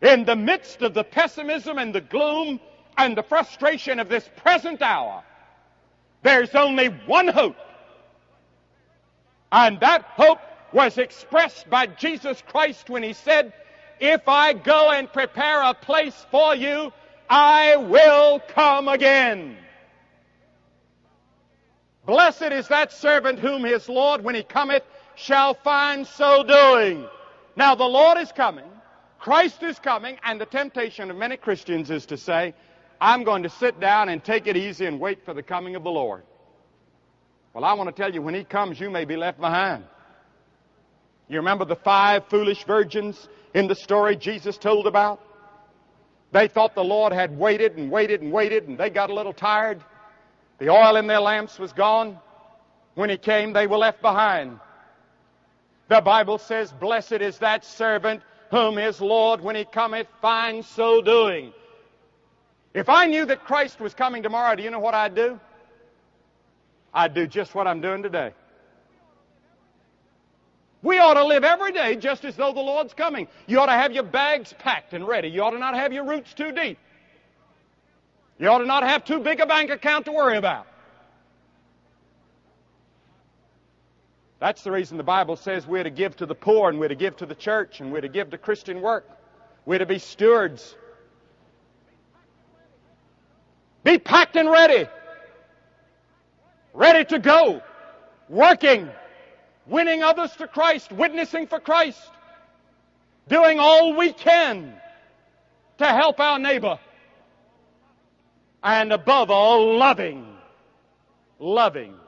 In the midst of the pessimism and the gloom and the frustration of this present hour, there's only one hope. And that hope was expressed by Jesus Christ when He said, "If I go and prepare a place for you, I will come again." Blessed is that servant whom his Lord, when He cometh, shall find so doing. Now the Lord is coming, Christ is coming, and the temptation of many Christians is to say, "I'm going to sit down and take it easy and wait for the coming of the Lord." Well, I want to tell you, when He comes, you may be left behind. You remember the 5 foolish virgins in the story Jesus told about? They thought the Lord had waited and waited and waited, and they got a little tired. The oil in their lamps was gone. When He came, they were left behind. The Bible says, "Blessed is that servant whom his Lord, when He cometh, finds so doing." If I knew that Christ was coming tomorrow, do you know what I'd do? I'd do just what I'm doing today. We ought to live every day just as though the Lord's coming. You ought to have your bags packed and ready. You ought to not have your roots too deep. You ought to not have too big a bank account to worry about. That's the reason the Bible says we're to give to the poor, and we're to give to the church, and we're to give to Christian work. We're to be stewards. Be packed and ready. Ready to go. Working. Winning others to Christ. Witnessing for Christ. Doing all we can to help our neighbor. And above all, loving. Loving